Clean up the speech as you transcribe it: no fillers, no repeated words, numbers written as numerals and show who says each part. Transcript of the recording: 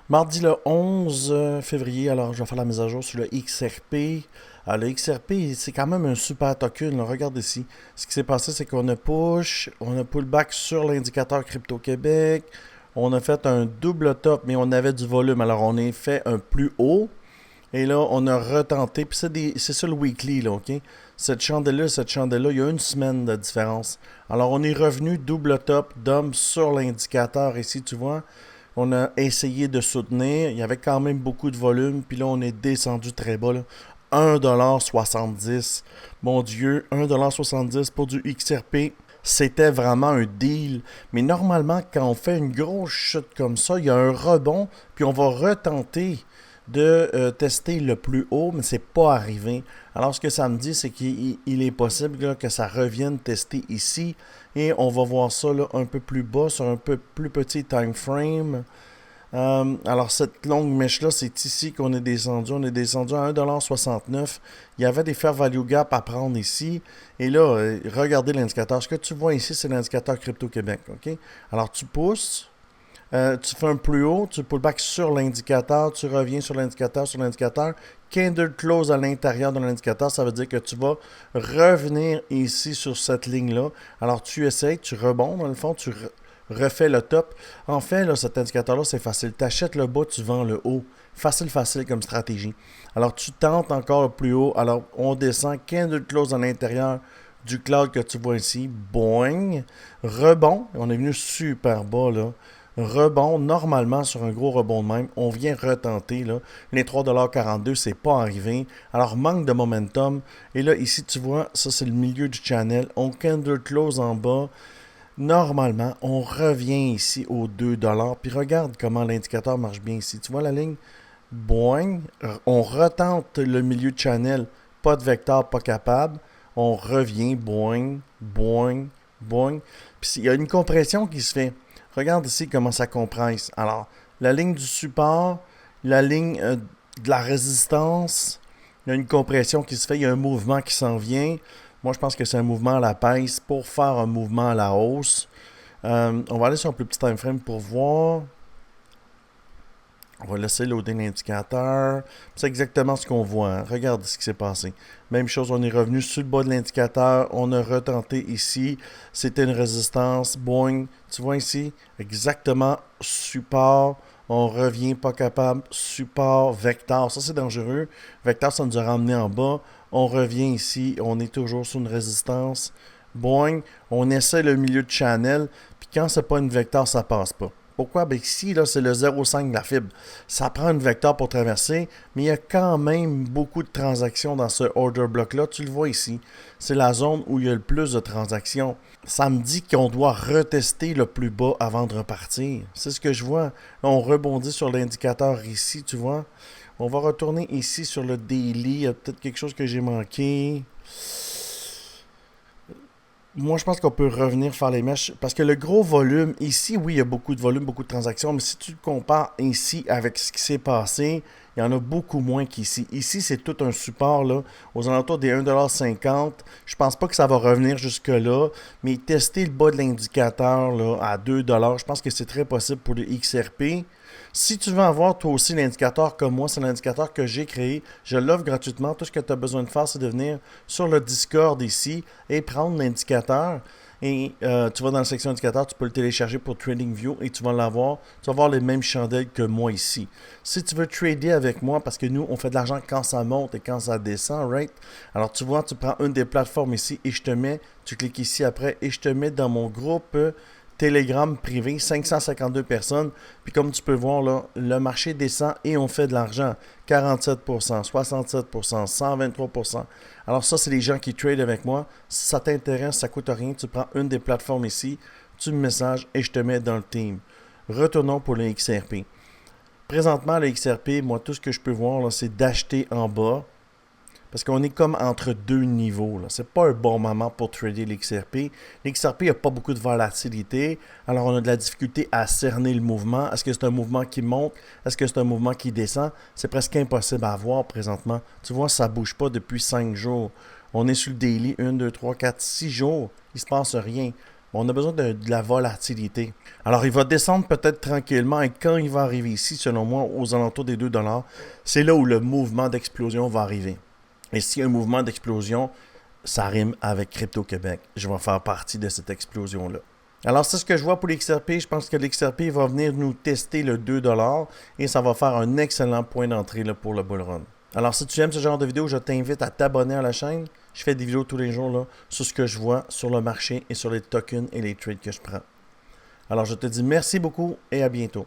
Speaker 1: Mardi le 11 février, alors je vais faire la mise à jour sur le XRP. Le XRP, c'est quand même un super token, là. Regarde ici. Ce qui s'est passé, c'est qu'on a push, on a pullback sur l'indicateur Crypto Québec. On a fait un double top, mais on avait du volume. Alors on a fait un plus haut. Et là, on a retenté. Puis c'est ça le weekly, là, OK? Cette chandelle-là, il y a une semaine de différence. Alors on est revenu double top, dump sur l'indicateur ici, tu vois. On a essayé de soutenir. Il y avait quand même beaucoup de volume. Puis là, on est descendu très bas. Là. 1,70$. Mon Dieu, 1,70$ pour du XRP. C'était vraiment un deal. Mais normalement, quand on fait une grosse chute comme ça, il y a un rebond. Puis on va retenter de tester le plus haut, mais c'est pas arrivé. Alors ce que ça me dit, c'est qu'il est possible là, que ça revienne tester ici. Et on va voir ça là, un peu plus bas, sur un peu plus petit time frame. Alors cette longue mèche-là, c'est ici qu'on est descendu. On est descendu à 1,69$. Il y avait des fair value gap à prendre ici. Et là, regardez l'indicateur. Ce que tu vois ici, c'est l'indicateur Crypto Québec. OK? Alors tu pousses. Tu fais un plus haut, tu pull back sur l'indicateur, tu reviens sur l'indicateur, Candle close à l'intérieur de l'indicateur, ça veut dire que tu vas revenir ici sur cette ligne-là. Alors tu essaies, tu rebonds dans le fond, refais le top. En fait, là, cet indicateur-là, c'est facile. Tu achètes le bas, tu vends le haut. Facile, facile comme stratégie. Alors tu tentes encore le plus haut. Alors on descend, candle close à l'intérieur du cloud que tu vois ici. Boing. Rebond. On est venu super bas là. Rebond, normalement, sur un gros rebond de même, on vient retenter, là. Les 3,42$, c'est pas arrivé. Alors, manque de momentum. Et là, ici, tu vois, ça, c'est le milieu du channel. On candle close en bas. Normalement, on revient ici aux 2$. Puis regarde comment l'indicateur marche bien ici. Tu vois la ligne? Boing. On retente le milieu de channel. Pas de vecteur, pas capable. On revient. Boing, boing, boing. Puis il y a une compression qui se fait. Regarde ici comment ça compresse. Alors, la ligne du support, la ligne de la résistance, il y a une compression qui se fait, il y a un mouvement qui s'en vient. Moi, je pense que c'est un mouvement à la baisse pour faire un mouvement à la hausse. On va aller sur un plus petit time frame pour voir. On va laisser loader l'indicateur. C'est exactement ce qu'on voit. Hein. Regarde ce qui s'est passé. Même chose, on est revenu sur le bas de l'indicateur. On a retenté ici. C'était une résistance. Boing. Tu vois ici? Exactement. Support. On revient pas capable. Support. Vecteur. Ça, c'est dangereux. Vecteur, ça nous a ramené en bas. On revient ici. On est toujours sur une résistance. Boing. On essaie le milieu de channel. Puis quand c'est pas une vecteur, ça passe pas. Pourquoi? Ben ici, là, c'est le 0,5 de la fibre. Ça prend une vecteur pour traverser, mais il y a quand même beaucoup de transactions dans ce order block-là. Tu le vois ici. C'est la zone où il y a le plus de transactions. Ça me dit qu'on doit retester le plus bas avant de repartir. C'est ce que je vois. Là, on rebondit sur l'indicateur ici, tu vois. On va retourner ici sur le daily. Il y a peut-être quelque chose que j'ai manqué. Moi, je pense qu'on peut revenir faire les mèches. Parce que le gros volume, ici, oui, il y a beaucoup de volume, beaucoup de transactions. Mais si tu le compares ici avec ce qui s'est passé, il y en a beaucoup moins qu'ici. Ici, c'est tout un support là, aux alentours des 1,50$. Je pense pas que ça va revenir jusque-là. Mais tester le bas de l'indicateur là, à 2$, je pense que c'est très possible pour le XRP. Si tu veux avoir toi aussi l'indicateur comme moi, c'est l'indicateur que j'ai créé. Je l'offre gratuitement. Tout ce que tu as besoin de faire, c'est de venir sur le Discord ici et prendre l'indicateur. Et tu vas dans la section indicateur, tu peux le télécharger pour TradingView et tu vas l'avoir. Tu vas avoir les mêmes chandelles que moi ici. Si tu veux trader avec moi, parce que nous, on fait de l'argent quand ça monte et quand ça descend, right? Alors tu vois, tu prends une des plateformes ici et je te mets, tu cliques ici après et je te mets dans mon groupe Telegram privé, 552 personnes. Puis comme tu peux voir, là, le marché descend et on fait de l'argent. 47%, 67%, 123%. Alors ça, c'est les gens qui tradent avec moi. Si ça t'intéresse, ça coûte rien. Tu prends une des plateformes ici, tu me messages et je te mets dans le team. Retournons pour le XRP. Présentement, le XRP, moi, tout ce que je peux voir, là, c'est d'acheter en bas. Parce qu'on est comme entre deux niveaux. Ce n'est pas un bon moment pour trader l'XRP. L'XRP n'a pas beaucoup de volatilité. Alors, on a de la difficulté à cerner le mouvement. Est-ce que c'est un mouvement qui monte? Est-ce que c'est un mouvement qui descend? C'est presque impossible à voir présentement. Tu vois, ça ne bouge pas depuis 5 jours. On est sur le daily. 1, 2, 3, 4, 6 jours. Il ne se passe rien. On a besoin de la volatilité. Alors, il va descendre peut-être tranquillement et quand il va arriver ici, selon moi, aux alentours des 2 c'est là où le mouvement d'explosion va arriver. Et s'il y a un mouvement d'explosion, ça rime avec Crypto-Québec. Je vais faire partie de cette explosion-là. Alors, c'est ce que je vois pour l'XRP. Je pense que l'XRP va venir nous tester le 2 et ça va faire un excellent point d'entrée là, pour le bull run. Alors, si tu aimes ce genre de vidéo, je t'invite à t'abonner à la chaîne. Je fais des vidéos tous les jours là, sur ce que je vois sur le marché et sur les tokens et les trades que je prends. Alors, je te dis merci beaucoup et à bientôt.